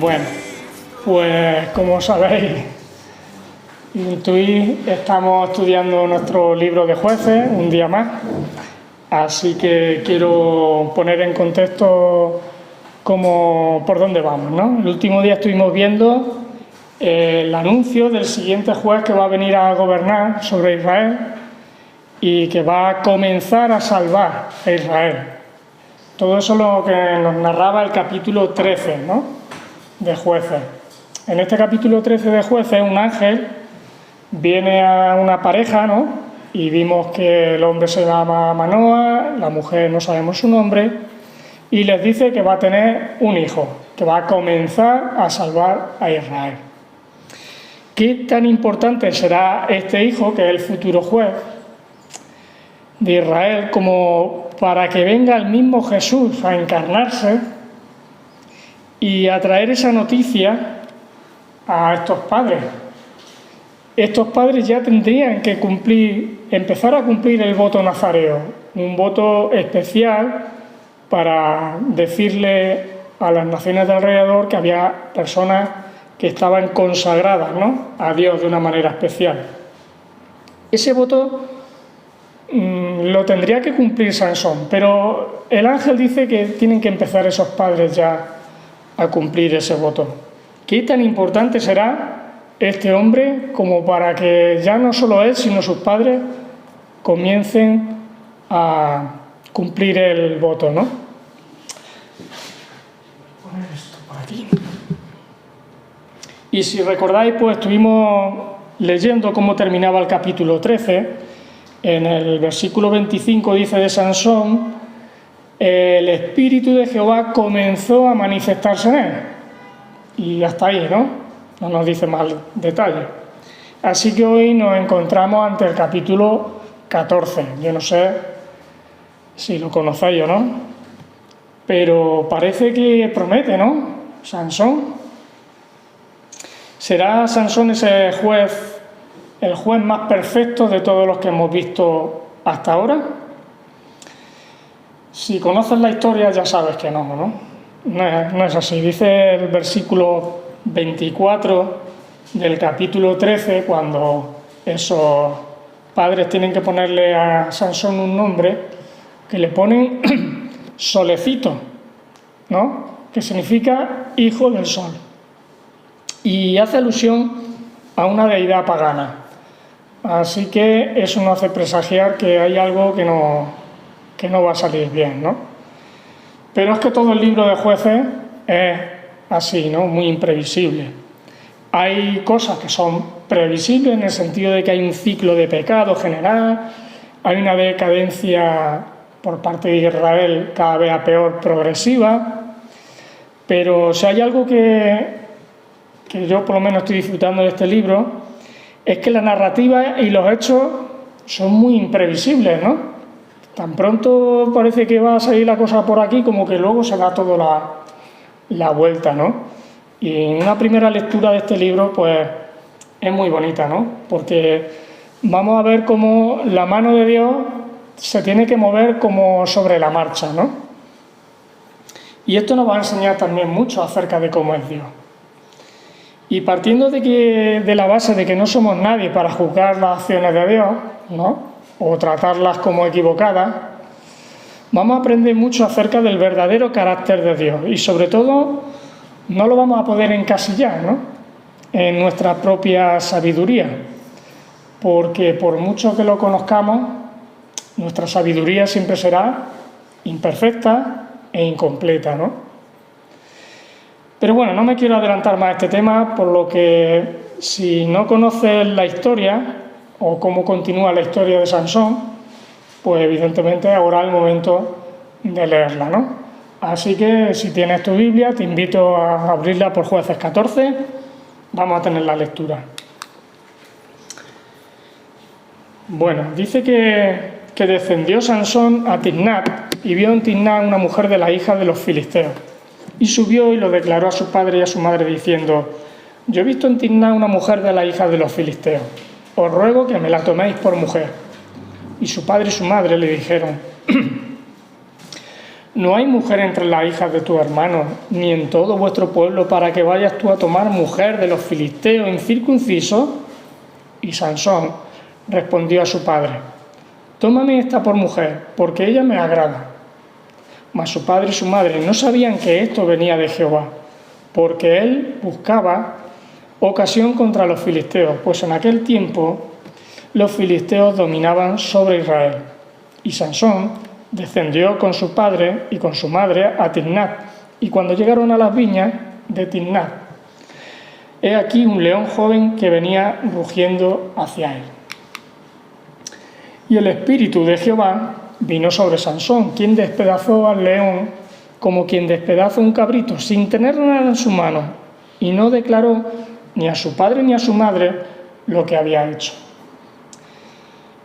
Bueno, pues como sabéis, intuís, estamos estudiando nuestro libro de Jueces un día más, así que quiero poner en contexto por dónde vamos, ¿no? El último día estuvimos viendo el anuncio del siguiente juez que va a venir a gobernar sobre Israel y que va a comenzar a salvar a Israel. Todo eso es lo que nos narraba el capítulo 13, ¿no?, de Jueces. En este capítulo 13 de Jueces, un ángel viene a una pareja, ¿no?, y vimos que el hombre se llama Manoah, la mujer no sabemos su nombre, y les dice que va a tener un hijo, que va a comenzar a salvar a Israel. ¿Qué tan importante será este hijo, que es el futuro juez de Israel, como para que venga el mismo Jesús a encarnarse y a traer esa noticia a estos padres? Estos padres ya tendrían que empezar a cumplir el voto nazareo, un voto especial para decirle a las naciones de alrededor que había personas que estaban consagradas, ¿no?, a Dios de una manera especial. Ese voto lo tendría que cumplir Sansón, pero el ángel dice que tienen que empezar esos padres ya a cumplir ese voto. ¿Qué tan importante será este hombre como para que ya no solo él, sino sus padres comiencen a cumplir el voto, ¿no? Voy a poner esto por aquí. Y si recordáis, pues estuvimos leyendo cómo terminaba el capítulo 13. En el versículo 25 dice de Sansón: el Espíritu de Jehová comenzó a manifestarse en él. Y hasta ahí, ¿no? No nos dice más detalles. Así que hoy nos encontramos ante el capítulo 14. Yo no sé si lo conocéis o no, pero parece que promete, ¿no? Sansón. ¿Será Sansón ese juez, el juez más perfecto de todos los que hemos visto hasta ahora? Si conoces la historia ya sabes que no, ¿no? No es así. Dice el versículo 24 del capítulo 13, cuando esos padres tienen que ponerle a Sansón un nombre, que le ponen Solecito, ¿no?, que significa hijo del sol, y hace alusión a una deidad pagana. Así que eso nos hace presagiar que hay algo que no va a salir bien, ¿no? Pero es que todo el libro de Jueces es así, ¿no?, muy imprevisible. Hay cosas que son previsibles en el sentido de que hay un ciclo de pecado general, hay una decadencia por parte de Israel cada vez a peor progresiva, pero si hay algo que yo por lo menos estoy disfrutando de este libro, es que la narrativa y los hechos son muy imprevisibles, ¿no? Tan pronto parece que va a salir la cosa por aquí, como que luego se da toda la vuelta, ¿no? Y en una primera lectura de este libro, pues es muy bonita, ¿no? Porque vamos a ver cómo la mano de Dios se tiene que mover como sobre la marcha, ¿no? Y esto nos va a enseñar también mucho acerca de cómo es Dios. Y partiendo de la base de que no somos nadie para juzgar las acciones de Dios, ¿no?, o tratarlas como equivocadas, vamos a aprender mucho acerca del verdadero carácter de Dios y sobre todo no lo vamos a poder encasillar, ¿no?, en nuestra propia sabiduría, porque por mucho que lo conozcamos, nuestra sabiduría siempre será imperfecta e incompleta, ¿no? Pero bueno, no me quiero adelantar más a este tema, por lo que si no conoces la historia o cómo continúa la historia de Sansón, pues evidentemente ahora es el momento de leerla, ¿no? Así que si tienes tu Biblia, te invito a abrirla por Jueces 14, vamos a tener la lectura. Bueno, dice que descendió Sansón a Timnat y vio en Timnat una mujer de la hija de los filisteos. Y subió y lo declaró a su padre y a su madre diciendo: yo he visto en Timnat una mujer de la hija de los filisteos, os ruego que me la toméis por mujer. Y su padre y su madre le dijeron: ¿no hay mujer entre las hijas de tus hermanos, ni en todo vuestro pueblo, para que vayas tú a tomar mujer de los filisteos incircuncisos? Y Sansón respondió a su padre: tómame esta por mujer, porque ella me agrada. Mas su padre y su madre no sabían que esto venía de Jehová, porque él buscaba ocasión contra los filisteos, pues en aquel tiempo los filisteos dominaban sobre Israel. Y Sansón descendió con su padre y con su madre a Timnat, y cuando llegaron a las viñas de Timnat, he aquí un león joven que venía rugiendo hacia él. Y el espíritu de Jehová vino sobre Sansón, quien despedazó al león como quien despedaza un cabrito, sin tener nada en su mano, y no declaró ni a su padre ni a su madre lo que había hecho.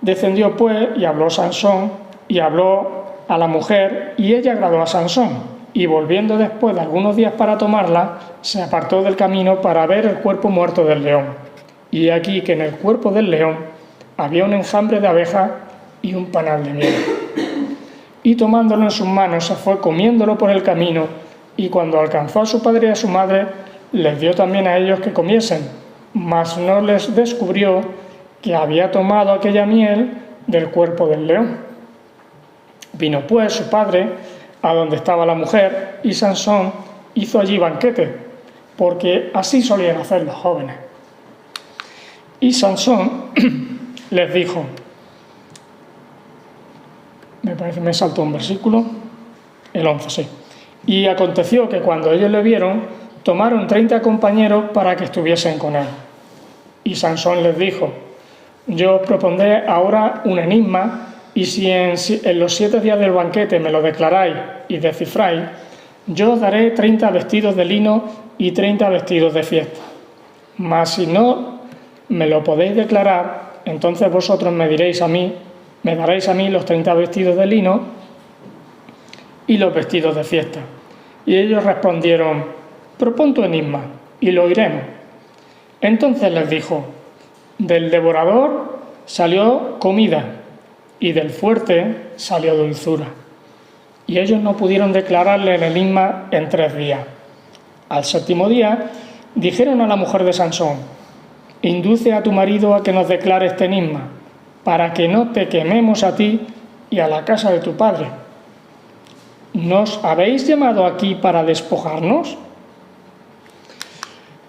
Descendió pues y habló Sansón, y habló a la mujer, y ella agradó a Sansón. Y volviendo después de algunos días para tomarla, se apartó del camino para ver el cuerpo muerto del león. Y aquí que en el cuerpo del león había un enjambre de abejas y un panal de miel. Y tomándolo en sus manos se fue comiéndolo por el camino, y cuando alcanzó a su padre y a su madre, les dio también a ellos que comiesen, mas no les descubrió que había tomado aquella miel del cuerpo del león. Vino pues su padre a donde estaba la mujer, y Sansón hizo allí banquete, porque así solían hacer los jóvenes. Y Sansón les dijo, me parece que me saltó un versículo, el 11, sí. Y aconteció que cuando ellos le vieron, tomaron 30 compañeros para que estuviesen con él. Y Sansón les dijo, yo os propondré ahora un enigma, y si en los 7 días del banquete me lo declaráis y descifráis, yo os daré 30 vestidos de lino y 30 vestidos de fiesta. Mas si no me lo podéis declarar, entonces vosotros me daréis a mí los 30 vestidos de lino y los vestidos de fiesta. Y ellos respondieron, propón tu enigma, y lo oiremos. Entonces les dijo, del devorador salió comida, y del fuerte salió dulzura. Y ellos no pudieron declararle el enigma en 3 días. Al 7º día dijeron a la mujer de Sansón, induce a tu marido a que nos declare este enigma, para que no te quememos a ti y a la casa de tu padre. ¿Nos habéis llamado aquí para despojarnos?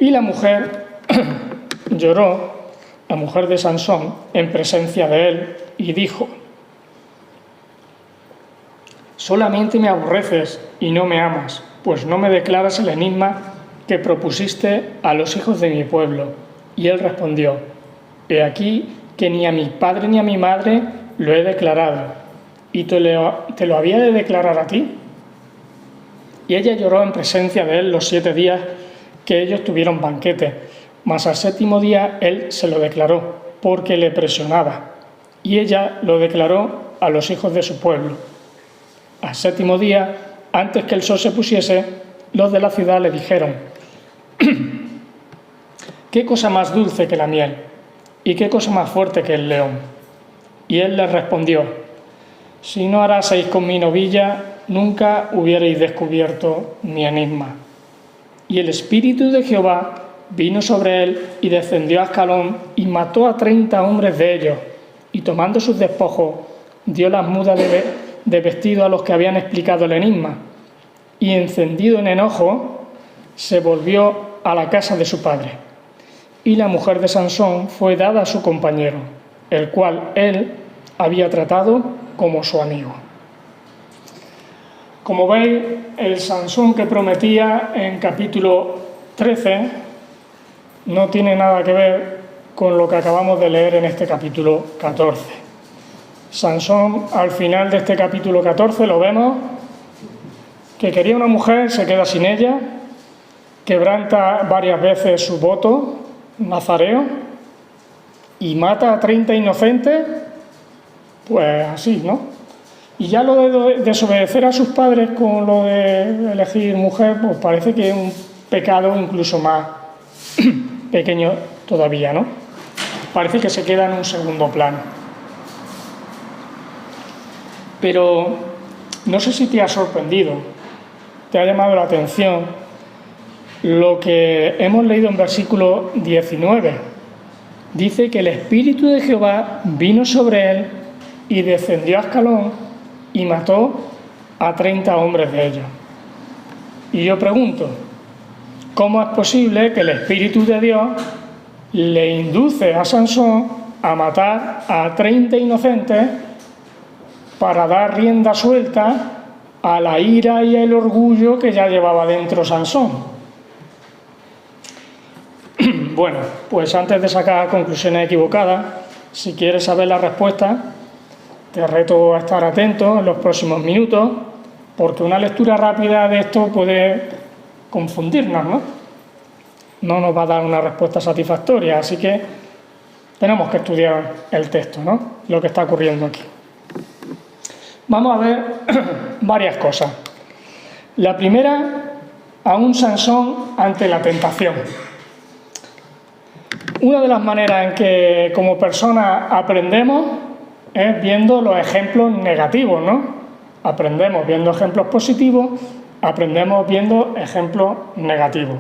Y la mujer lloró, la mujer de Sansón, en presencia de él, y dijo, solamente me aborreces y no me amas, pues no me declaras el enigma que propusiste a los hijos de mi pueblo. Y él respondió, he aquí que ni a mi padre ni a mi madre lo he declarado, y te lo había de declarar a ti. Y ella lloró en presencia de él los 7 días que ellos tuvieron banquete, mas al 7º día él se lo declaró, porque le presionaba, y ella lo declaró a los hijos de su pueblo. Al 7º día, antes que el sol se pusiese, los de la ciudad le dijeron, ¿qué cosa más dulce que la miel? ¿Y qué cosa más fuerte que el león? Y él les respondió, si no haraseis con mi novilla, nunca hubierais descubierto mi enigma. Y el espíritu de Jehová vino sobre él y descendió a Ascalón y mató a 30 hombres de ellos, y tomando sus despojos, dio las mudas de vestido a los que habían explicado el enigma, y encendido en enojo, se volvió a la casa de su padre. Y la mujer de Sansón fue dada a su compañero, el cual él había tratado como su amigo. Como veis, el Sansón que prometía en capítulo 13 no tiene nada que ver con lo que acabamos de leer en este capítulo 14. Sansón, al final de este capítulo 14, lo vemos que quería una mujer, se queda sin ella, quebranta varias veces su voto nazareo y mata a 30 inocentes, pues así, ¿no? Y ya lo de desobedecer a sus padres con lo de elegir mujer, pues parece que es un pecado incluso más pequeño todavía, ¿no? Parece que se queda en un segundo plano. Pero No sé si te ha sorprendido, te ha llamado la atención lo que hemos leído en versículo 19. Dice que el Espíritu de Jehová vino sobre él y descendió a Ascalón y mató a 30 hombres de ellos. Y yo pregunto, ¿cómo es posible que el Espíritu de Dios le induce a Sansón a matar a 30 inocentes para dar rienda suelta a la ira y el orgullo que ya llevaba dentro Sansón? Bueno, pues antes de sacar conclusiones equivocadas, si quieres saber la respuesta, te reto a estar atento en los próximos minutos, porque una lectura rápida de esto puede confundirnos, ¿no? No nos va a dar una respuesta satisfactoria, así que tenemos que estudiar el texto, ¿no? Lo que está ocurriendo aquí. Vamos a ver varias cosas. La primera, a un Sansón ante la tentación. Una de las maneras en que como personas aprendemos es viendo los ejemplos negativos, ¿no? Aprendemos viendo ejemplos positivos, aprendemos viendo ejemplos negativos.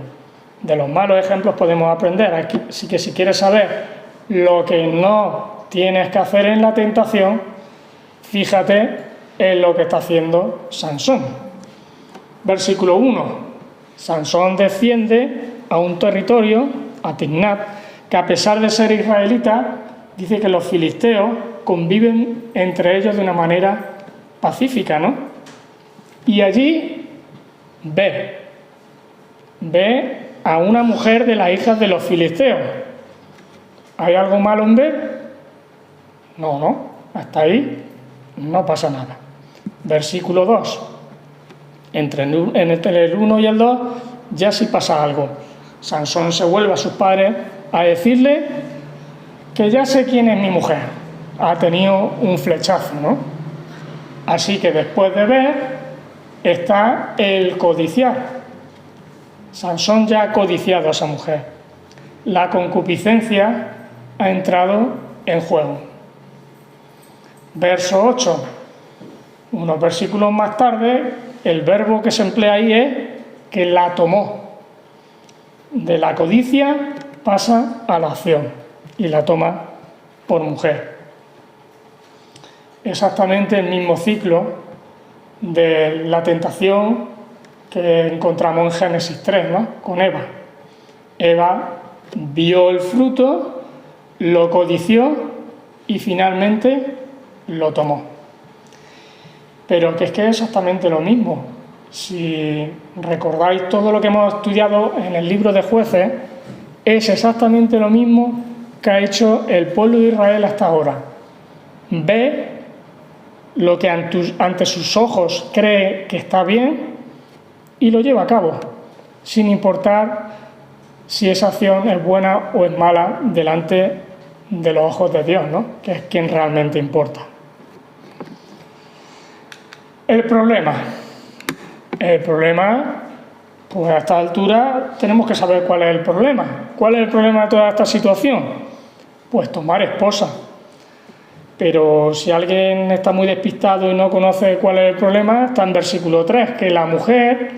De los malos ejemplos podemos aprender. Así que si quieres saber lo que no tienes que hacer en la tentación, fíjate en lo que está haciendo Sansón. Versículo 1. Sansón desciende a un territorio, a Timnat, que a pesar de ser israelita, dice que los filisteos conviven entre ellos de una manera pacífica, ¿no? Y allí ve a una mujer de las hijas de los filisteos. ¿Hay algo malo en ver? No, hasta ahí no pasa nada. Versículo 2. Entre el 1 y el 2 ya sí pasa algo. Sansón se vuelve a sus padres a decirle que ya sé quién es mi mujer. Ha tenido un flechazo, ¿no? Así que después de ver está el codiciar. Sansón ya ha codiciado a esa mujer. La concupiscencia ha entrado en juego. Verso 8. Unos versículos más tarde, el verbo que se emplea ahí es que la tomó. De la codicia pasa a la acción y la toma por mujer. Exactamente el mismo ciclo de la tentación que encontramos en Génesis 3, ¿no? Con Eva. Eva vio el fruto, lo codició y finalmente lo tomó. Pero que es exactamente lo mismo. Si recordáis todo lo que hemos estudiado en el libro de Jueces, es exactamente lo mismo que ha hecho el pueblo de Israel hasta ahora. Ve lo que ante sus ojos cree que está bien y lo lleva a cabo, sin importar si esa acción es buena o es mala delante de los ojos de Dios, ¿no? Que es quien realmente importa. El problema, pues a esta altura tenemos que saber cuál es el problema. ¿Cuál es el problema de toda esta situación? Pues tomar esposa. Pero si alguien está muy despistado y no conoce cuál es el problema, está en versículo 3, que la mujer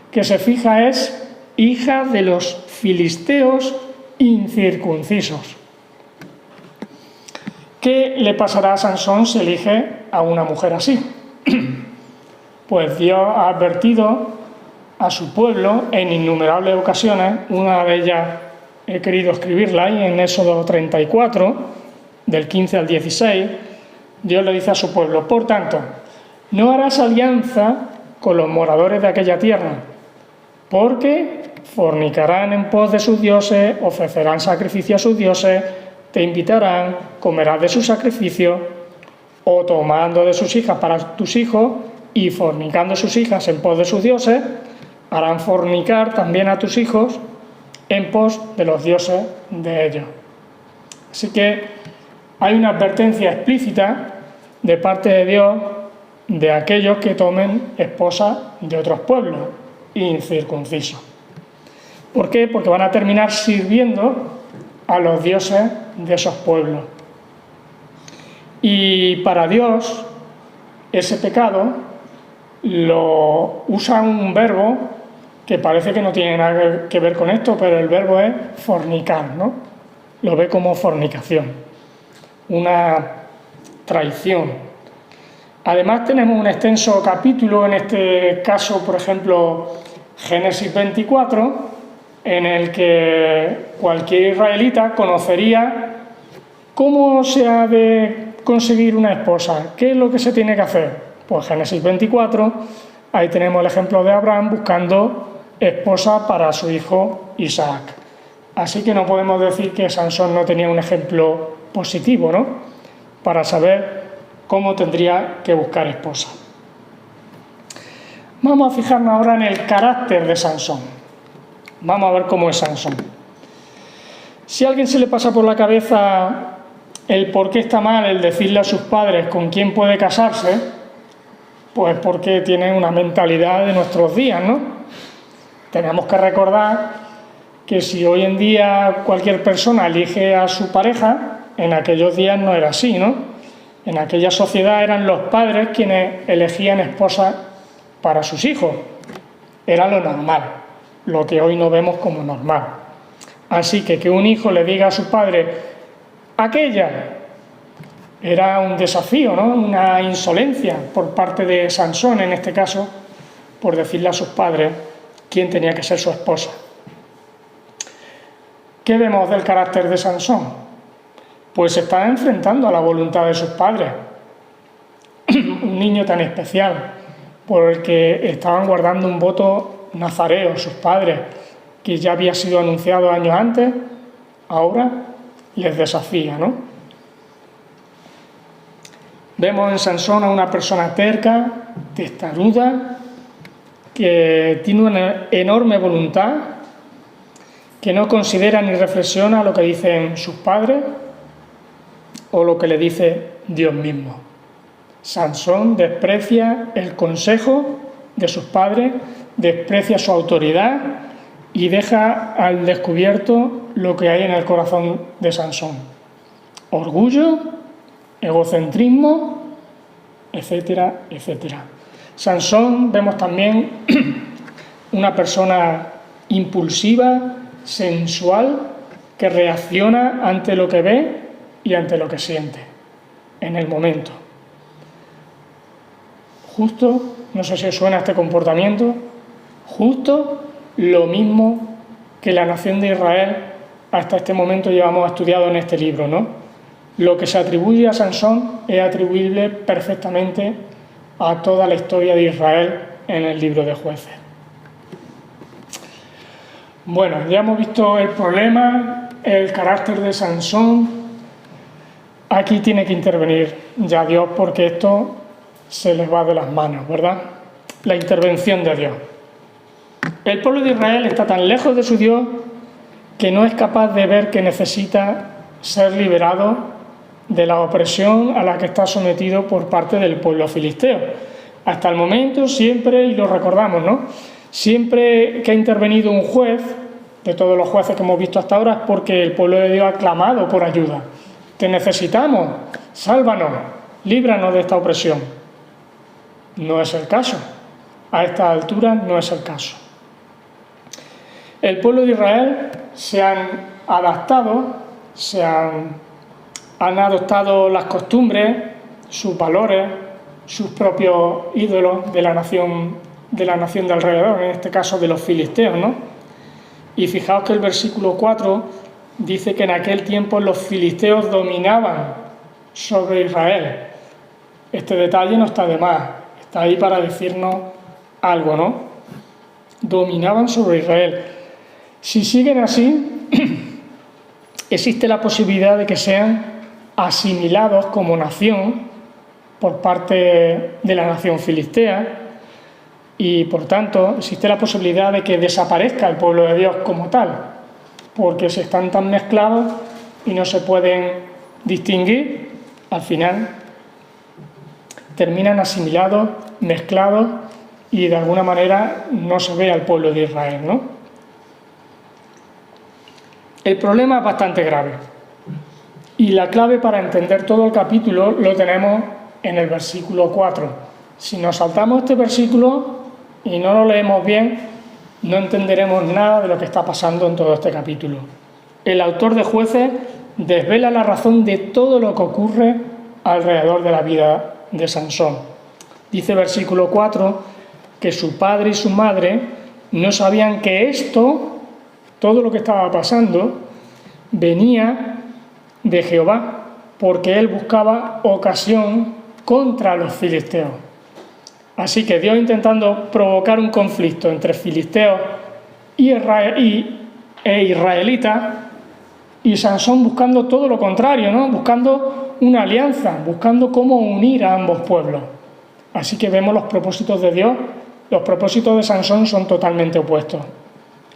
que se fija es hija de los filisteos incircuncisos. ¿Qué le pasará a Sansón si elige a una mujer así? Pues Dios ha advertido a su pueblo en innumerables ocasiones, una de ellas he querido escribirla ahí en Éxodo 34, del 15 al 16, Dios le dice a su pueblo: por tanto, no harás alianza con los moradores de aquella tierra, porque fornicarán en pos de sus dioses, ofrecerán sacrificio a sus dioses, te invitarán, comerás de sus sacrificios, o tomando de sus hijas para tus hijos, y fornicando sus hijas en pos de sus dioses, harán fornicar también a tus hijos en pos de los dioses de ellos. Así que hay una advertencia explícita de parte de Dios de aquellos que tomen esposas de otros pueblos incircuncisos. ¿Por qué? Porque van a terminar sirviendo a los dioses de esos pueblos. Y para Dios, ese pecado usa un verbo que parece que no tiene nada que ver con esto, pero el verbo es fornicar, ¿no? Lo ve como fornicación, una traición. Además tenemos un extenso capítulo, en este caso, por ejemplo, Génesis 24, en el que cualquier israelita conocería cómo se ha de conseguir una esposa, qué es lo que se tiene que hacer. Pues Génesis 24, ahí tenemos el ejemplo de Abraham buscando esposa para su hijo Isaac. Así que no podemos decir que Sansón no tenía un ejemplo positivo, ¿no?, para saber cómo tendría que buscar esposa. Vamos a fijarnos ahora en el carácter de Sansón. Vamos a ver cómo es Sansón. Si a alguien se le pasa por la cabeza el por qué está mal el decirle a sus padres con quién puede casarse, pues porque tienen una mentalidad de nuestros días, ¿no? Tenemos que recordar que si hoy en día cualquier persona elige a su pareja, en aquellos días no era así, ¿no? En aquella sociedad eran los padres quienes elegían esposas para sus hijos. Era lo normal, lo que hoy no vemos como normal. Así que un hijo le diga a su padre, aquella, era un desafío, ¿no?, una insolencia por parte de Sansón, en este caso, por decirle a sus padres quién tenía que ser su esposa. ¿Qué vemos del carácter de Sansón? Pues se está enfrentando a la voluntad de sus padres. Un niño tan especial, por el que estaban guardando un voto nazareo sus padres, que ya había sido anunciado años antes, ahora les desafía, ¿no? Vemos en Sansón a una persona terca, testaruda, que tiene una enorme voluntad, que no considera ni reflexiona lo que dicen sus padres o lo que le dice Dios mismo. Sansón desprecia el consejo de sus padres, desprecia su autoridad y deja al descubierto lo que hay en el corazón de Sansón: orgullo, egocentrismo, etcétera, etcétera. Sansón vemos también una persona impulsiva, sensual, que reacciona ante lo que ve y ante lo que siente en el momento. Justo, no sé si os suena este comportamiento, justo lo mismo que la nación de Israel hasta este momento llevamos estudiado en este libro, ¿no? Lo que se atribuye a Sansón es atribuible perfectamente a toda la historia de Israel en el libro de Jueces. Bueno, ya hemos visto el problema, el carácter de Sansón. Aquí tiene que intervenir ya Dios, porque esto se les va de las manos, ¿verdad? La intervención de Dios. El pueblo de Israel está tan lejos de su Dios que no es capaz de ver que necesita ser liberado de la opresión a la que está sometido por parte del pueblo filisteo. Hasta el momento siempre, y lo recordamos, ¿no?, siempre que ha intervenido un juez, de todos los jueces que hemos visto hasta ahora, es porque el pueblo de Dios ha clamado por ayuda. Te necesitamos, sálvanos, líbranos de esta opresión. No es el caso. A esta altura no es el caso. El pueblo de Israel se han adaptado, han adoptado las costumbres, sus valores, sus propios ídolos de la nación de alrededor, en este caso de los filisteos, ¿no? Y fijaos que el versículo 4 dice que en aquel tiempo los filisteos dominaban sobre Israel. Este detalle no está de más, está ahí para decirnos algo, ¿no? Dominaban sobre Israel. Si siguen así, existe la posibilidad de que sean asimilados como nación por parte de la nación filistea, y por tanto existe la posibilidad de que desaparezca el pueblo de Dios como tal, porque si están tan mezclados y no se pueden distinguir, al final terminan asimilados, mezclados, y de alguna manera no se ve al pueblo de Israel, ¿no? El problema es bastante grave, y la clave para entender todo el capítulo lo tenemos en el versículo 4, Si nos saltamos este versículo y no lo leemos bien, no entenderemos nada de lo que está pasando en todo este capítulo. El autor de Jueces desvela la razón de todo lo que ocurre alrededor de la vida de Sansón. Dice versículo 4 que su padre y su madre no sabían que esto, todo lo que estaba pasando, venía de Jehová, porque él buscaba ocasión contra los filisteos. Así que Dios intentando provocar un conflicto entre filisteos e israelitas, y Sansón buscando todo lo contrario, ¿no? Buscando una alianza, buscando cómo unir a ambos pueblos. Así que vemos los propósitos de Dios, los propósitos de Sansón son totalmente opuestos.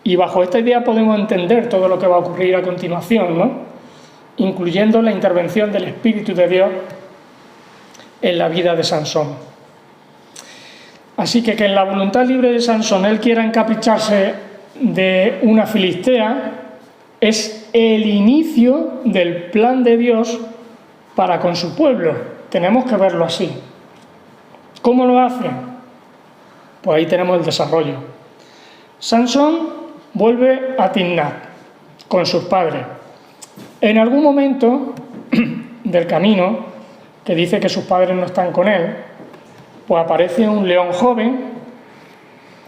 Y bajo esta idea podemos entender todo lo que va a ocurrir a continuación, ¿no? Incluyendo la intervención del Espíritu de Dios en la vida de Sansón. Así que en la voluntad libre de Sansón él quiera encapricharse de una filistea es el inicio del plan de Dios para con su pueblo. Tenemos que verlo así. ¿Cómo lo hace? Pues ahí tenemos el desarrollo. Sansón vuelve a Timnat con sus padres. En algún momento del camino, que dice que sus padres no están con él, pues aparece un león joven,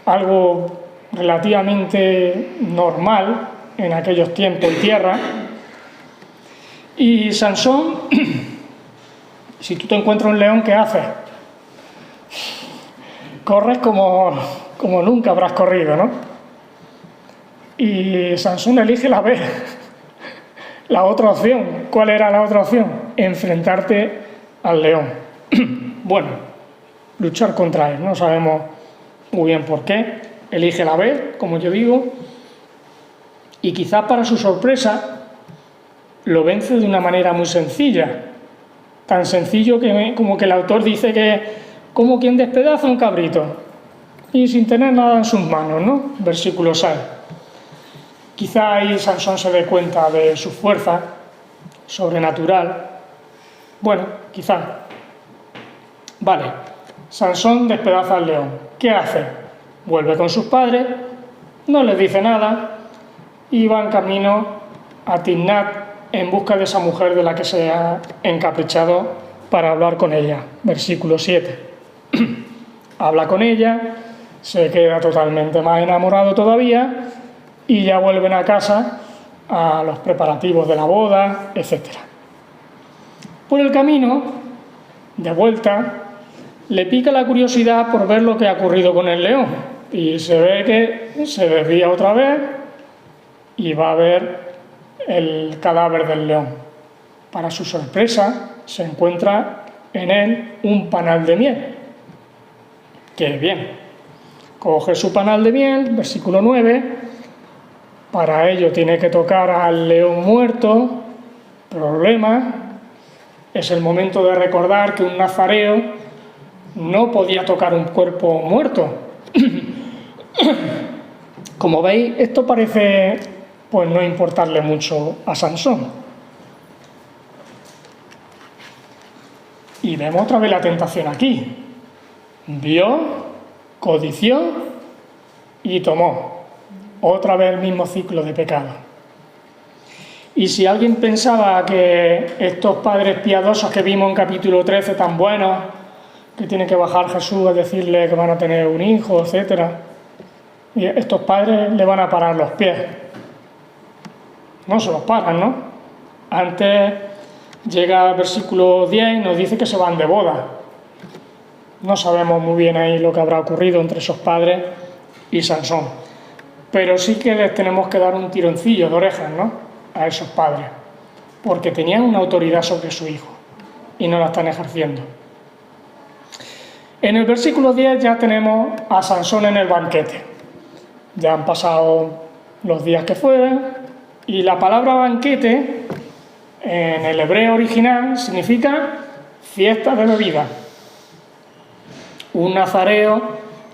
algo relativamente normal en aquellos tiempos y tierra, y Sansón, si tú te encuentras un león, ¿qué haces? Corres como nunca habrás corrido, ¿no? Y Sansón elige la B, la otra opción. ¿Cuál era la otra opción? Enfrentarte al león. Bueno, luchar contra él, no sabemos muy bien por qué. Elige la B, como yo digo, y quizás para su sorpresa lo vence de una manera muy sencilla. Tan sencillo como que el autor dice que como quien despedaza un cabrito y sin tener nada en sus manos, ¿no? Versículo 6. Quizá ahí Sansón se dé cuenta de su fuerza sobrenatural. Bueno, quizá. Vale, Sansón despedaza al león. ¿Qué hace? Vuelve con sus padres, no les dice nada y va en camino a Timnat en busca de esa mujer de la que se ha encaprichado para hablar con ella. Versículo 7. Habla con ella, se queda totalmente más enamorado todavía y ya vuelven a casa a los preparativos de la boda, etc. Por el camino, de vuelta, le pica la curiosidad por ver lo que ha ocurrido con el león y se ve que se desvía otra vez y va a ver el cadáver del león. Para su sorpresa, se encuentra en él un panal de miel. ¡Qué bien! Coge su panal de miel, versículo 9, para ello tiene que tocar al león muerto. Problema, es el momento de recordar que un nazareo no podía tocar un cuerpo muerto. Como veis, esto parece pues no importarle mucho a Sansón. Y vemos otra vez la tentación aquí. Vio, codició y tomó. Otra vez el mismo ciclo de pecado. Y si alguien pensaba que estos padres piadosos que vimos en capítulo 13 tan buenos, que tiene que bajar Jesús a decirle que van a tener un hijo, etc., y estos padres le van a parar los pies. No se los paran, ¿no? Antes llega el versículo 10 y nos dice que se van de boda. No sabemos muy bien ahí lo que habrá ocurrido entre esos padres y Sansón. Pero sí que les tenemos que dar un tironcillo de orejas, ¿no?, a esos padres, porque tenían una autoridad sobre su hijo y no la están ejerciendo. En el versículo 10 ya tenemos a Sansón en el banquete. Ya han pasado los días que fueron y la palabra banquete en el hebreo original significa fiesta de bebida. Un nazareo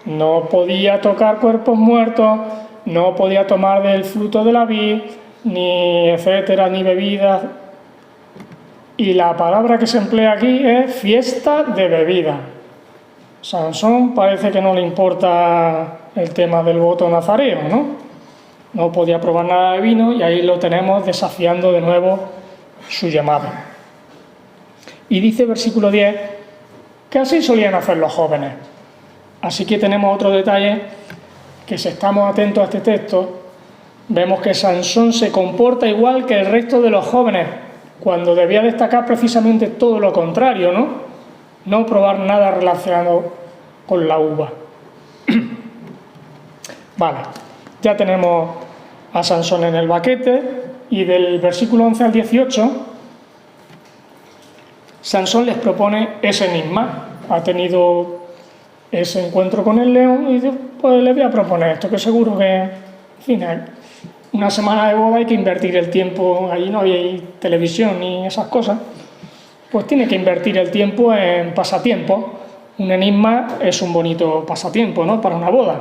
no podía tocar cuerpos muertos, no podía tomar del fruto de la vid, ni etcétera, ni bebidas. Y la palabra que se emplea aquí es fiesta de bebida. Sansón parece que no le importa el tema del voto nazareo, ¿no? No podía probar nada de vino y ahí lo tenemos desafiando de nuevo su llamado. Y dice versículo 10 que así solían hacer los jóvenes. Así que tenemos otro detalle que si estamos atentos a este texto, vemos que Sansón se comporta igual que el resto de los jóvenes, cuando debía destacar precisamente todo lo contrario, ¿no? No probar nada relacionado con la uva. Vale, ya tenemos a Sansón en el baquete y del versículo 11 al 18, Sansón les propone ese enigma. Ha tenido ese encuentro con el león y dice, pues le voy a proponer esto, que seguro que, en fin, una semana de boda hay que invertir el tiempo, allí no hay televisión ni esas cosas, pues tiene que invertir el tiempo en pasatiempos. Un enigma es un bonito pasatiempo, ¿no?, para una boda.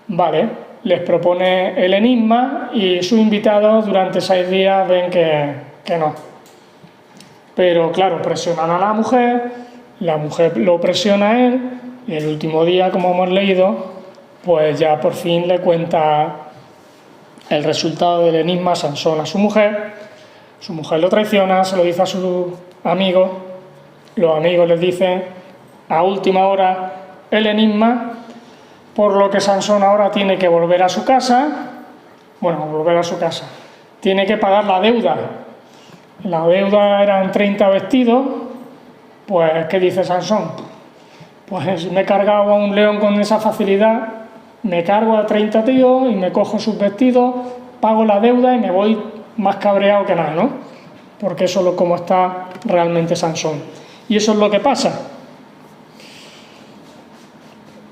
Vale, les propone el enigma y sus invitados durante 6 días ven que no. Pero claro, presionan a la mujer lo presiona a él y el último día, como hemos leído, pues ya por fin le cuenta el resultado del enigma Sansón a su mujer lo traiciona, se lo dice a sus amigos, los amigos les dicen a última hora el enigma, por lo que Sansón ahora tiene que volver a su casa, tiene que pagar la deuda. La deuda eran 30 vestidos, pues ¿qué dice Sansón? Pues me he cargado a un león con esa facilidad, me cargo a 30 tíos y me cojo sus vestidos, pago la deuda y me voy más cabreado que nada, ¿no? Porque eso es como está realmente Sansón. Y eso es lo que pasa.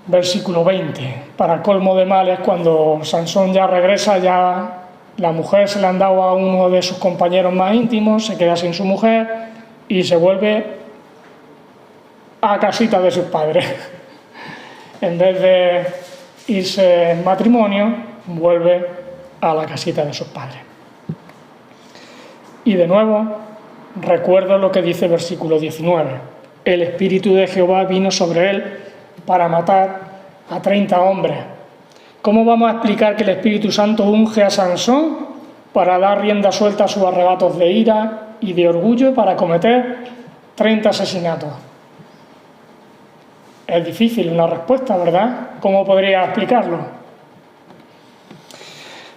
Versículo 20. Para colmo de males, cuando Sansón ya regresa, ya la mujer se le han dado a uno de sus compañeros más íntimos, se queda sin su mujer y se vuelve a casita de sus padres. En vez de irse en matrimonio, vuelve a la casita de sus padres. Y de nuevo, recuerdo lo que dice el versículo 19. El Espíritu de Jehová vino sobre él para matar a 30 hombres. ¿Cómo vamos a explicar que el Espíritu Santo unge a Sansón para dar rienda suelta a sus arrebatos de ira y de orgullo para cometer 30 asesinatos? Es difícil una respuesta, ¿verdad? ¿Cómo podría explicarlo?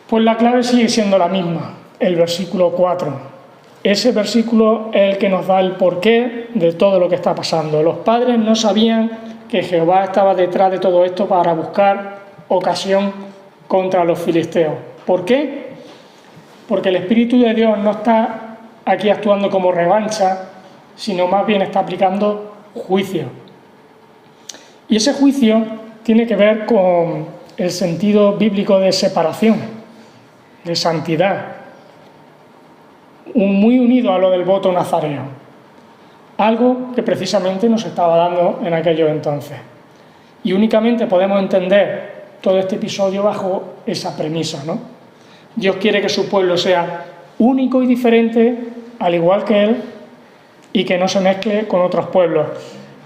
Pues la clave sigue siendo la misma, el versículo 4. Ese versículo es el que nos da el porqué de todo lo que está pasando. Los padres no sabían que Jehová estaba detrás de todo esto para buscar ocasión contra los filisteos. ¿Por qué? Porque el Espíritu de Dios no está aquí actuando como revancha, sino más bien está aplicando juicio. Y ese juicio tiene que ver con el sentido bíblico de separación, de santidad, muy unido a lo del voto nazareo, algo que precisamente nos estaba dando en aquellos entonces. Y únicamente podemos entender todo este episodio bajo esa premisa, ¿no? Dios quiere que su pueblo sea único y diferente, al igual que Él, y que no se mezcle con otros pueblos.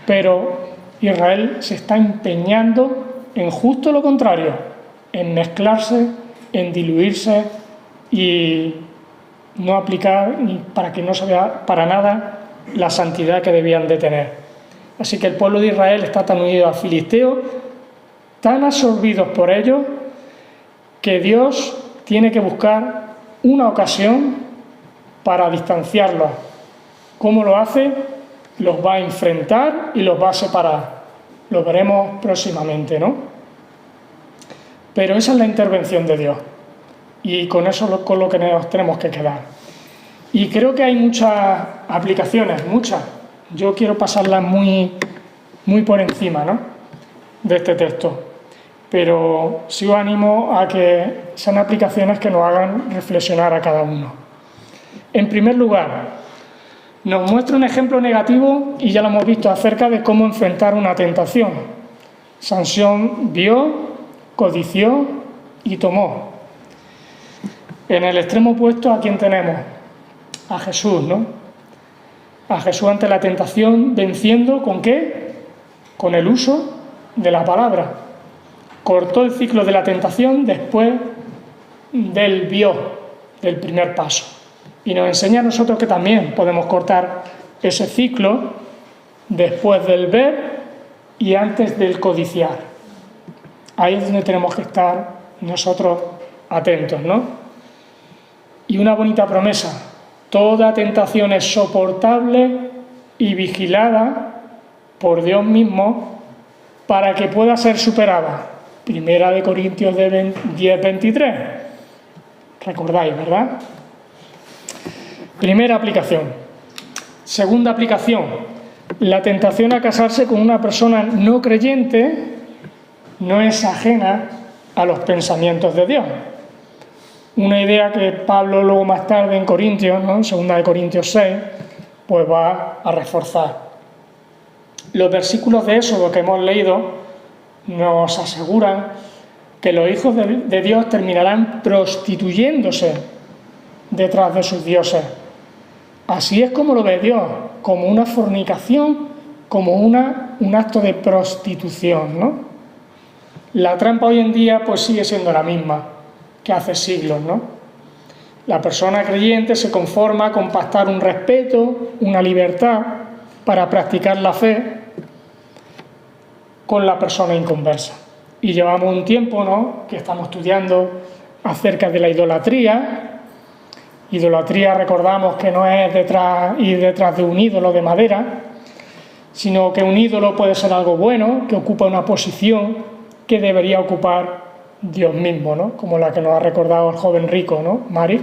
Pero Israel se está empeñando en justo lo contrario, en mezclarse, en diluirse y no aplicar para que no se vea para nada la santidad que debían de tener. Así que el pueblo de Israel está tan unido a filisteos, tan absorbidos por ellos, que Dios tiene que buscar una ocasión para distanciarlos. ¿Cómo lo hace? Los va a enfrentar y los va a separar. Lo veremos próximamente, ¿no? Pero esa es la intervención de Dios. Y con eso es con lo que nos tenemos que quedar. Y creo que hay muchas aplicaciones, muchas. Yo quiero pasarlas muy por encima, ¿no?, de este texto. Pero sí os animo a que sean aplicaciones que nos hagan reflexionar a cada uno. En primer lugar, nos muestra un ejemplo negativo, y ya lo hemos visto, acerca de cómo enfrentar una tentación. Sansón vio, codició y tomó. En el extremo opuesto, ¿a quién tenemos? A Jesús, ¿no? A Jesús ante la tentación, venciendo, ¿con qué? con el uso de la palabra. Cortó el ciclo de la tentación después del del primer paso. Y nos enseña a nosotros que también podemos cortar ese ciclo después del ver y antes del codiciar. Ahí es donde tenemos que estar nosotros atentos, ¿no? Y una bonita promesa: toda tentación es soportable y vigilada por Dios mismo para que pueda ser superada. Primera de Corintios 10:23. ¿Recordáis, verdad? Primera aplicación. Segunda aplicación: la tentación a casarse con una persona no creyente no es ajena a los pensamientos de Dios. Una idea que Pablo luego más tarde en Corintios, ¿no? En 2 de Corintios 6, pues va a reforzar. Los versículos de Éxodo que hemos leído nos aseguran que los hijos de Dios terminarán prostituyéndose detrás de sus dioses. Así es como lo ve Dios, como una fornicación, como un acto de prostitución, ¿no? La trampa hoy en día pues sigue siendo la misma que hace siglos, ¿no? La persona creyente se conforma con pactar un respeto, una libertad para practicar la fe con la persona inconversa. Y llevamos un tiempo, ¿no?, que estamos estudiando acerca de la idolatría. Idolatría, recordamos que no es ir detrás de un ídolo de madera, sino que un ídolo puede ser algo bueno, que ocupa una posición que debería ocupar Dios mismo, ¿no? Como la que nos ha recordado el joven rico, ¿no? Mari,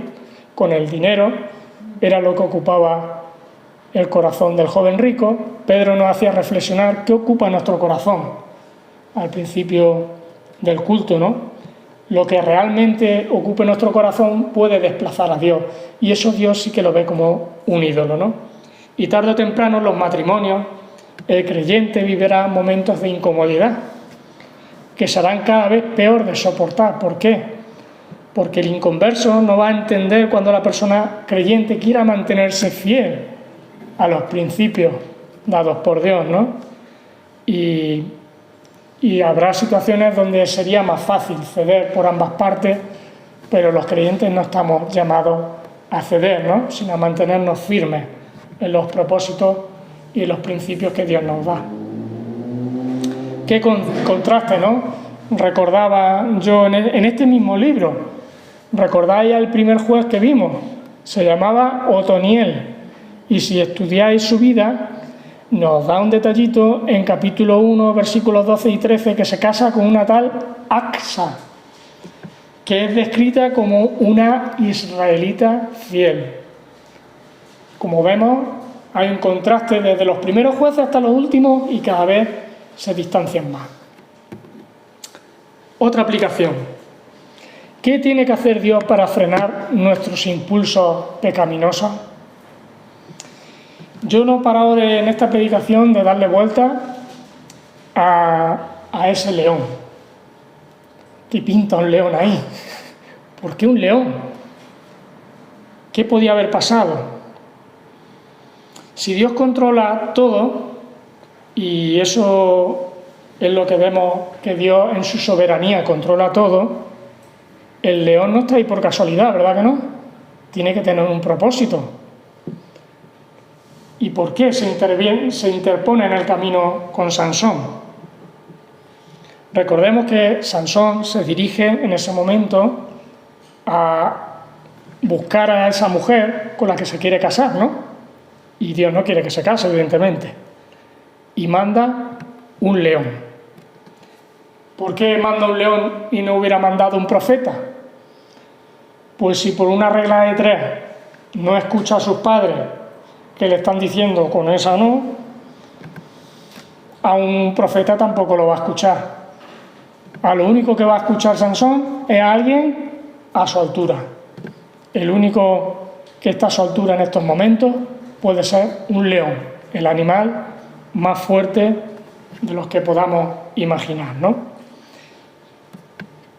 con el dinero, era lo que ocupaba el corazón del joven rico. Pedro nos hacía reflexionar qué ocupa nuestro corazón al principio del culto, ¿no? Lo que realmente ocupe nuestro corazón puede desplazar a Dios, y eso Dios sí que lo ve como un ídolo, ¿no? Y tarde o temprano en los matrimonios el creyente vivirá momentos de incomodidad que serán cada vez peor de soportar. ¿Por qué? Porque el inconverso no va a entender cuando la persona creyente quiera mantenerse fiel a los principios dados por Dios, ¿no? Y habrá situaciones donde sería más fácil ceder por ambas partes, pero los creyentes no estamos llamados a ceder, ¿no?, sino a mantenernos firmes en los propósitos y en los principios que Dios nos da. Qué contraste, ¿no? Recordaba yo en este mismo libro, ¿recordáis al primer juez que vimos? Se llamaba Otoniel, y si estudiáis su vida, nos da un detallito en capítulo 1, versículos 12 y 13, que se casa con una tal Acsa, que es descrita como una israelita fiel. Como vemos, hay un contraste desde los primeros jueces hasta los últimos, y cada vez se distancian más. Otra aplicación: ¿qué tiene que hacer Dios para frenar nuestros impulsos pecaminosos? Yo no he parado en esta predicación de darle vuelta a ese león. ¿Qué pinta un león ahí? ¿Por qué un león? ¿Qué podía haber pasado? Si Dios controla todo, y eso es lo que vemos, que Dios en su soberanía controla todo, el león no está ahí por casualidad, ¿verdad que no? Tiene que tener un propósito. ¿Y por qué se interpone en el camino con Sansón? Recordemos que Sansón se dirige en ese momento a buscar a esa mujer con la que se quiere casar, ¿no? Y Dios no quiere que se case, evidentemente. Y manda un león. ¿Por qué manda un león y no hubiera mandado un profeta? Pues si por una regla de 3 no escucha a sus padres, que le están diciendo con esa no, a un profeta tampoco lo va a escuchar. A lo único que va a escuchar Sansón es a alguien a su altura. El único que está a su altura en estos momentos puede ser un león, el animal más fuerte de los que podamos imaginar, ¿no?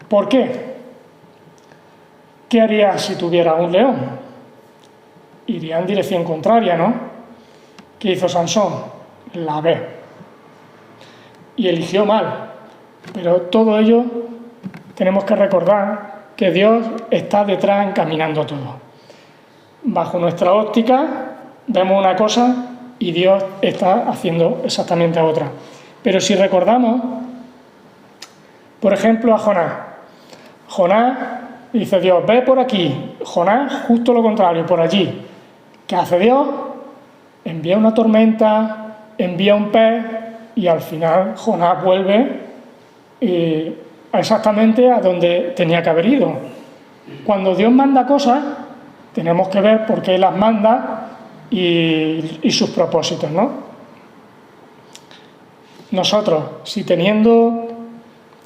¿Por qué? ¿Qué haría si tuviera un león? Iría en dirección contraria, ¿no? ¿Qué hizo Sansón? La ve. y eligió mal. Pero todo ello tenemos que recordar que Dios está detrás encaminando todo. Bajo nuestra óptica vemos una cosa y Dios está haciendo exactamente otra. Pero si recordamos, por ejemplo, a Jonás. Jonás dice Dios, ve por aquí. Jonás, justo lo contrario, por allí. ¿Qué hace Dios? Envía una tormenta, envía un pez y al final Jonás vuelve exactamente a donde tenía que haber ido. Cuando Dios manda cosas, tenemos que ver por qué las manda y sus propósitos, ¿no? Nosotros, si teniendo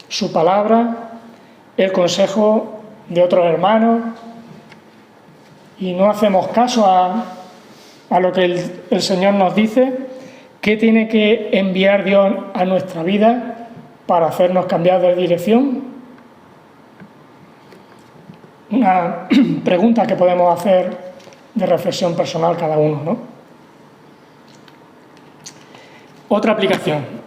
su palabra, el consejo de otros hermanos, y no hacemos caso a lo que el Señor nos dice, ¿qué tiene que enviar Dios a nuestra vida para hacernos cambiar de dirección? Una pregunta que podemos hacer de reflexión personal cada uno, ¿no? Otra aplicación.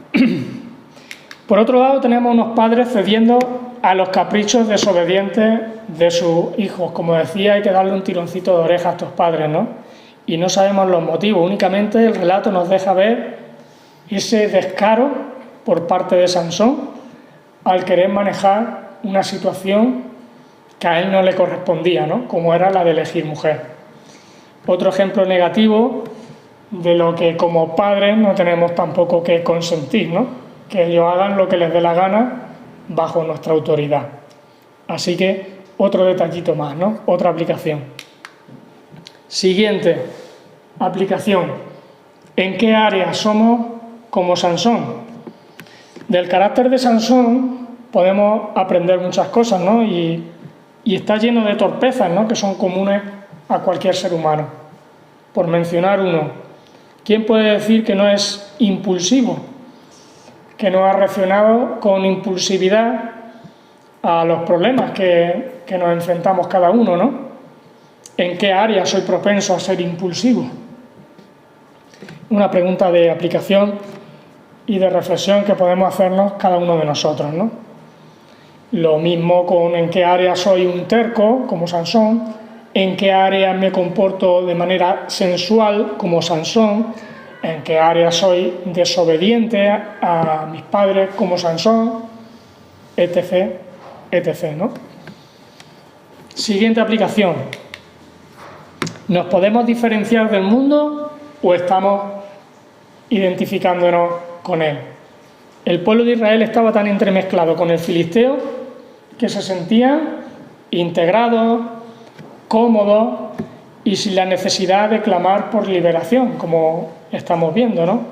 Por otro lado, tenemos unos padres cediendo a los caprichos desobedientes de sus hijos. Como decía, hay que darle un tironcito de oreja a estos padres, ¿no? Y no sabemos los motivos, únicamente el relato nos deja ver ese descaro por parte de Sansón al querer manejar una situación que a él no le correspondía, ¿no? Como era la de elegir mujer. Otro ejemplo negativo de lo que como padres no tenemos tampoco que consentir, ¿no? Que ellos hagan lo que les dé la gana bajo nuestra autoridad. Así que otro detallito más, ¿no? Otra aplicación. Siguiente aplicación. ¿En qué área somos como Sansón? Del carácter de Sansón podemos aprender muchas cosas, ¿no? Y está lleno de torpezas, ¿no? Que son comunes a cualquier ser humano. Por mencionar uno, ¿quién puede decir que no es impulsivo? Que no ha reaccionado con impulsividad a los problemas que nos enfrentamos cada uno, ¿no? ¿En qué área soy propenso a ser impulsivo? Una pregunta de aplicación y de reflexión que podemos hacernos cada uno de nosotros, ¿no? Lo mismo con en qué área soy un terco, como Sansón, en qué área me comporto de manera sensual, como Sansón, en qué área soy desobediente a mis padres, como Sansón, etc., etc., ¿no? Siguiente aplicación. ¿Nos podemos diferenciar del mundo o estamos identificándonos con él? El pueblo de Israel estaba tan entremezclado con el filisteo que se sentían integrados, cómodos y sin la necesidad de clamar por liberación, como estamos viendo, ¿no?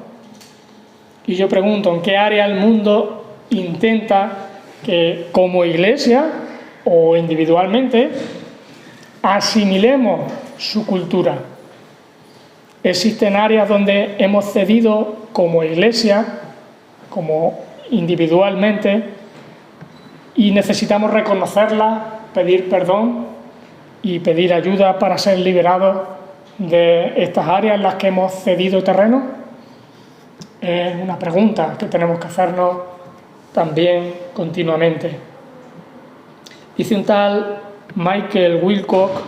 Y yo pregunto, ¿en qué área el mundo intenta que como iglesia o individualmente asimilemos su cultura? Existen áreas donde hemos cedido como iglesia, como individualmente, y necesitamos reconocerlas, pedir perdón y pedir ayuda para ser liberados de estas áreas en las que hemos cedido terreno. Es una pregunta que tenemos que hacernos también continuamente. Dice un tal Michael Wilcock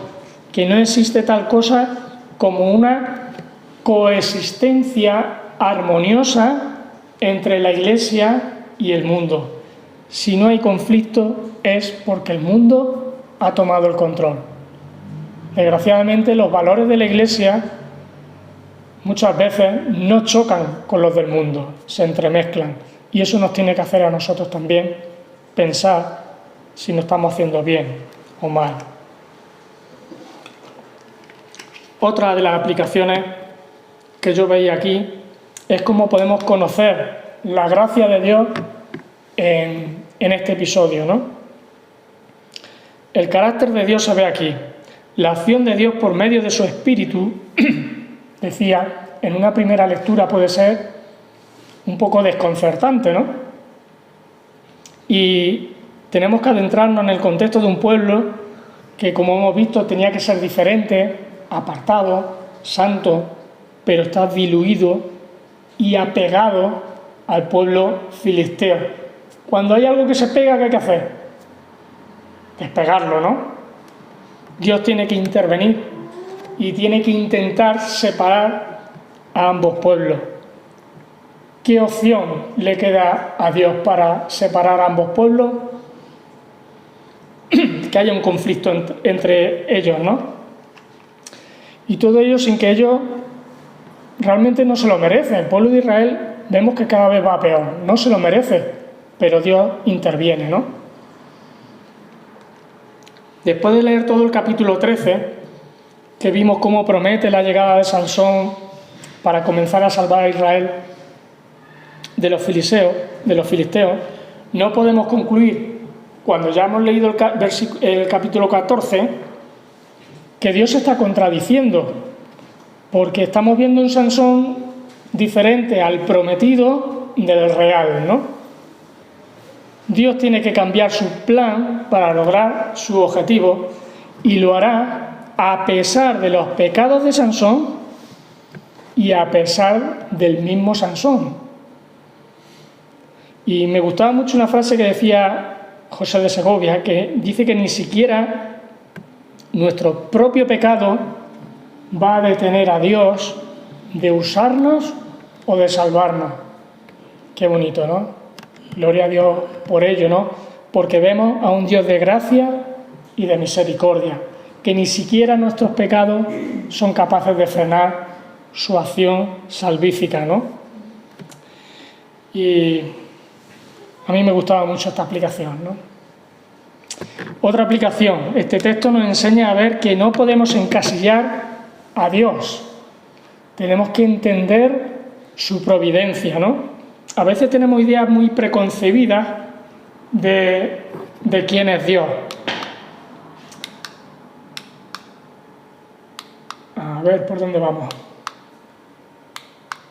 que no existe tal cosa como una coexistencia armoniosa entre la Iglesia y el mundo. Si no hay conflicto es porque el mundo ha tomado el control. Desgraciadamente, los valores de la Iglesia muchas veces no chocan con los del mundo, se entremezclan. Y eso nos tiene que hacer a nosotros también pensar si lo estamos haciendo bien o mal. Otra de las aplicaciones que yo veía aquí es cómo podemos conocer la gracia de Dios en este episodio, ¿no? El carácter de Dios se ve aquí. La acción de Dios por medio de su Espíritu, decía, en una primera lectura puede ser un poco desconcertante, ¿no? Y tenemos que adentrarnos en el contexto de un pueblo que, como hemos visto, tenía que ser diferente, apartado, santo, pero está diluido y apegado al pueblo filisteo. Cuando hay algo que se pega, ¿qué hay que hacer? Despegarlo, ¿no? Dios tiene que intervenir y tiene que intentar separar a ambos pueblos. ¿Qué opción le queda a Dios para separar a ambos pueblos? Que haya un conflicto entre ellos, ¿no? Y todo ello sin que ellos realmente no se lo merecen. El pueblo de Israel vemos que cada vez va peor, no se lo merece, pero Dios interviene, ¿no? Después de leer todo el capítulo 13, que vimos cómo promete la llegada de Sansón para comenzar a salvar a Israel de los filisteos, no podemos concluir, cuando ya hemos leído el capítulo 14, que Dios se está contradiciendo, porque estamos viendo un Sansón diferente al prometido del real, ¿no? Dios tiene que cambiar su plan para lograr su objetivo y lo hará a pesar de los pecados de Sansón y a pesar del mismo Sansón. Y me gustaba mucho una frase que decía José de Segovia, que dice que ni siquiera nuestro propio pecado va a detener a Dios de usarnos o de salvarnos. Qué bonito, ¿no? Gloria a Dios por ello, ¿no? Porque vemos a un Dios de gracia y de misericordia, que ni siquiera nuestros pecados son capaces de frenar su acción salvífica, ¿no? Y a mí me gustaba mucho esta aplicación, ¿no? Otra aplicación, este texto nos enseña a ver que no podemos encasillar a Dios. Tenemos que entender su providencia, ¿no? A veces tenemos ideas muy preconcebidas de quién es Dios. A ver, ¿por dónde vamos?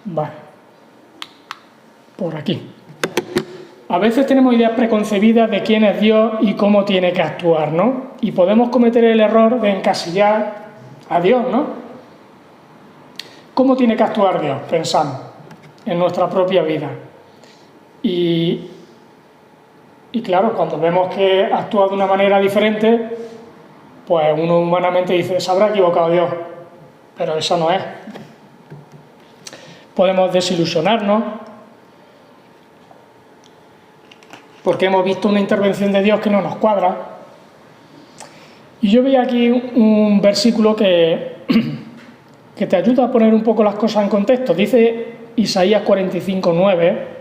Vale. Por aquí. A veces tenemos ideas preconcebidas de quién es Dios y cómo tiene que actuar, ¿no? Y podemos cometer el error de encasillar a Dios, ¿no? ¿Cómo tiene que actuar Dios? Pensamos en nuestra propia vida. Y claro, cuando vemos que actúa de una manera diferente, pues uno humanamente dice, se habrá equivocado Dios, pero eso no es. Podemos desilusionarnos porque hemos visto una intervención de Dios que no nos cuadra. Y yo veía aquí un versículo que te ayuda a poner un poco las cosas en contexto. Dice Isaías 45:9,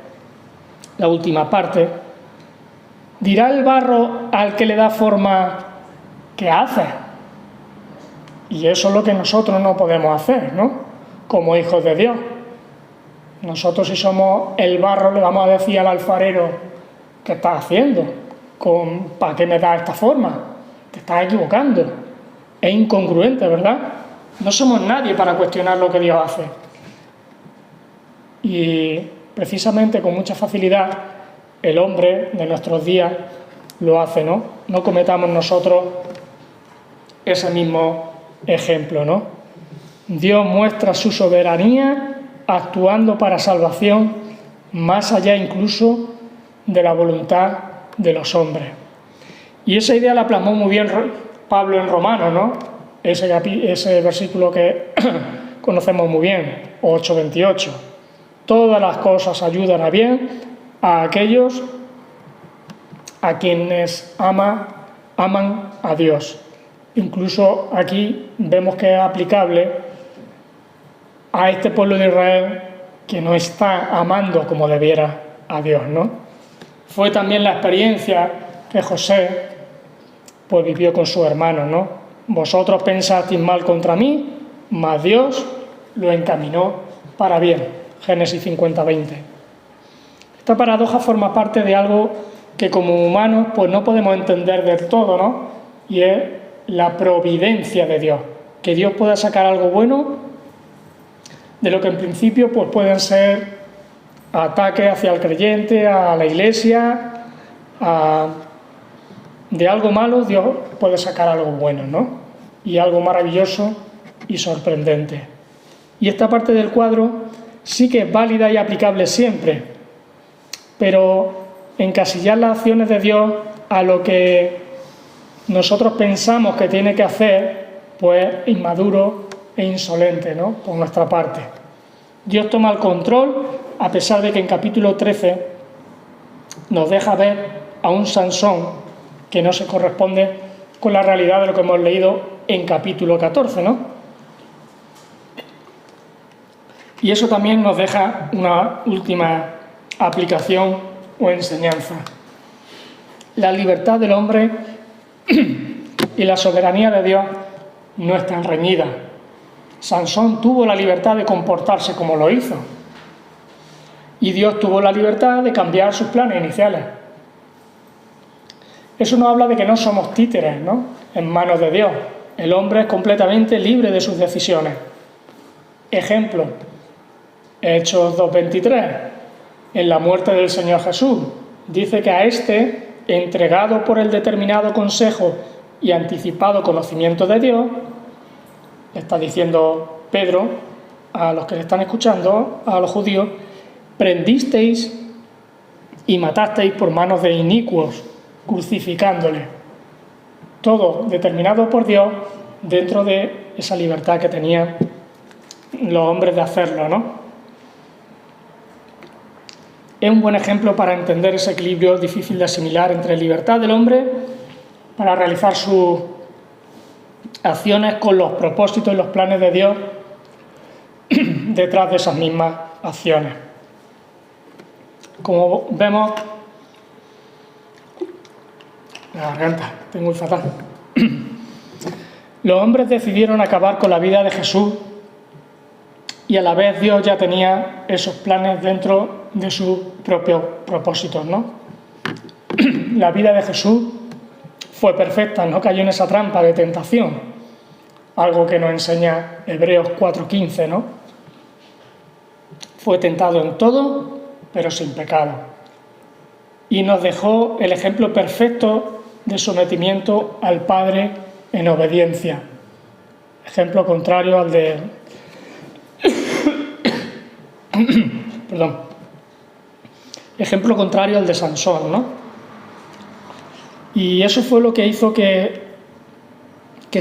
la última parte, dirá el barro al que le da forma, ¿qué hace? Y eso es lo que nosotros no podemos hacer, ¿no? Como hijos de Dios. Nosotros, si somos el barro, le vamos a decir al alfarero, ¿qué estás haciendo? ¿Para qué me das esta forma? Te estás equivocando. Es incongruente, ¿verdad? No somos nadie para cuestionar lo que Dios hace. Y precisamente con mucha facilidad el hombre de nuestros días lo hace, ¿no? No cometamos nosotros ese mismo ejemplo, ¿no? Dios muestra su soberanía actuando para salvación más allá incluso de la voluntad de los hombres. Y esa idea la plasmó muy bien Pablo en Romanos, ¿no? Ese versículo que conocemos muy bien, 8:28. Todas las cosas ayudan a bien a aquellos a quienes aman a Dios. Incluso aquí vemos que es aplicable a este pueblo de Israel que no está amando como debiera a Dios, ¿no? Fue también la experiencia que José pues vivió con sus hermanos, ¿no? Vosotros pensasteis mal contra mí, mas Dios lo encaminó para bien. Génesis 50:20. Esta paradoja forma parte de algo que como humanos pues no podemos entender del todo, ¿no? Y es la providencia de Dios. Que Dios pueda sacar algo bueno de lo que en principio pues pueden ser ataques hacia el creyente, a la iglesia, de algo malo Dios puede sacar algo bueno, ¿no? Y algo maravilloso y sorprendente. Y esta parte del cuadro sí que es válida y aplicable siempre, pero encasillar las acciones de Dios a lo que nosotros pensamos que tiene que hacer, pues inmaduro e insolente, ¿no?, por nuestra parte. Dios toma el control, a pesar de que en capítulo 13 nos deja ver a un Sansón que no se corresponde con la realidad de lo que hemos leído en capítulo 14, ¿no? Y eso también nos deja una última aplicación o enseñanza. La libertad del hombre y la soberanía de Dios no están reñidas. Sansón tuvo la libertad de comportarse como lo hizo. Y Dios tuvo la libertad de cambiar sus planes iniciales. Eso nos habla de que no somos títeres, ¿no?, en manos de Dios. El hombre es completamente libre de sus decisiones. Ejemplo, Hechos 2:23, en la muerte del Señor Jesús, dice que a éste, entregado por el determinado consejo y anticipado conocimiento de Dios, está diciendo Pedro a los que le están escuchando, a los judíos, prendisteis y matasteis por manos de inicuos, crucificándole. Todo determinado por Dios dentro de esa libertad que tenían los hombres de hacerlo, ¿no? Es un buen ejemplo para entender ese equilibrio difícil de asimilar entre libertad del hombre para realizar sus acciones con los propósitos y los planes de Dios detrás de esas mismas acciones. Como vemos, la garganta, estoy muy fatal. Los hombres decidieron acabar con la vida de Jesús y a la vez Dios ya tenía esos planes dentro de sus propios propósitos, ¿no? La vida de Jesús fue perfecta, no cayó en esa trampa de tentación, algo que nos enseña Hebreos 4:15, ¿no? Fue tentado en todo, pero sin pecado. Y nos dejó el ejemplo perfecto de sometimiento al Padre en obediencia. Ejemplo contrario al de... Perdón. Ejemplo contrario al de Sansón, ¿no? Y eso fue lo que hizo que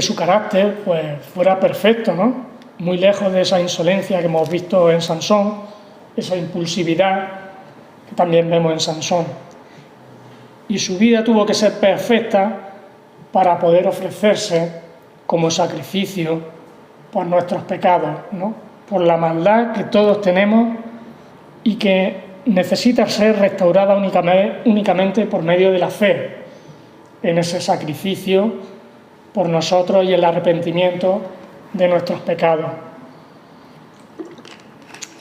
su carácter pues fuera perfecto, ¿no? Muy lejos de esa insolencia que hemos visto en Sansón, esa impulsividad que también vemos en Sansón. Y su vida tuvo que ser perfecta para poder ofrecerse como sacrificio por nuestros pecados, ¿no?, por la maldad que todos tenemos y que necesita ser restaurada únicamente por medio de la fe en ese sacrificio por nosotros y el arrepentimiento de nuestros pecados.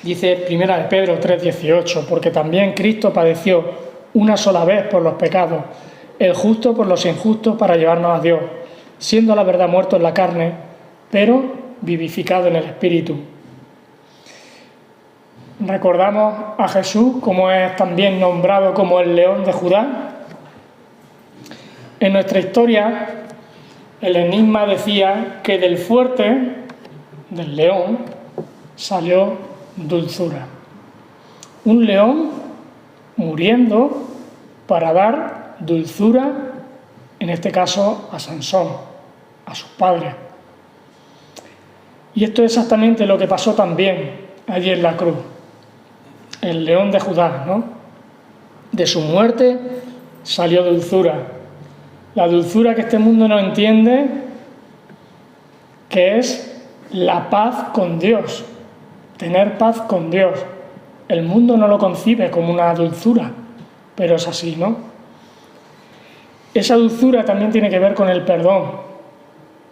Dice 1 Pedro 3:18, porque también Cristo padeció una sola vez por los pecados, el justo por los injustos para llevarnos a Dios, siendo a la verdad muerto en la carne, pero vivificado en el Espíritu. Recordamos a Jesús como es también nombrado como el León de Judá. En nuestra historia, el enigma decía que del fuerte, del león, salió dulzura. Un león muriendo para dar dulzura, en este caso a Sansón, a sus padres. Y esto es exactamente lo que pasó también allí en la cruz. El león de Judá, ¿no? De su muerte salió dulzura. La dulzura que este mundo no entiende, que es la paz con Dios, tener paz con Dios. El mundo no lo concibe como una dulzura, pero es así, ¿no? Esa dulzura también tiene que ver con el perdón,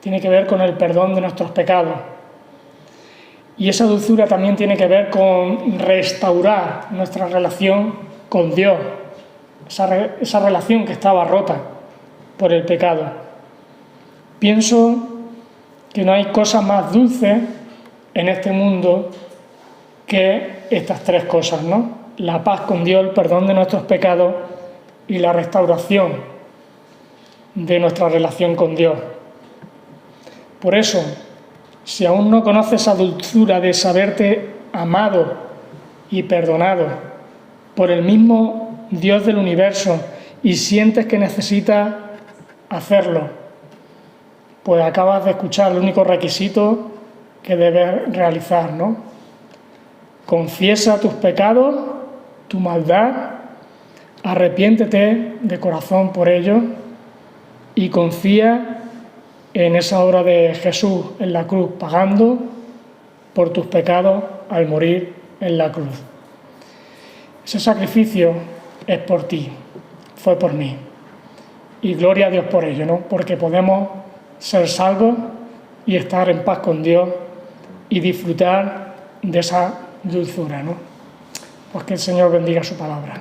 tiene que ver con el perdón de nuestros pecados. Y esa dulzura también tiene que ver con restaurar nuestra relación con Dios, esa relación que estaba rota por el pecado. Pienso que no hay cosa más dulce en este mundo que estas tres cosas, ¿no? La paz con Dios, el perdón de nuestros pecados y la restauración de nuestra relación con Dios. Por eso, si aún no conoces esa dulzura de saberte amado y perdonado por el mismo Dios del universo, y sientes que necesitas hacerlo, pues acabas de escuchar el único requisito que debes realizar, ¿no? Confiesa tus pecados, tu maldad, arrepiéntete de corazón por ello y confía en esa obra de Jesús en la cruz, pagando por tus pecados al morir en la cruz. Ese sacrificio es por ti, fue por mí. Y gloria a Dios por ello, ¿no? Porque podemos ser salvos y estar en paz con Dios y disfrutar de esa dulzura, ¿no? Pues que el Señor bendiga su palabra.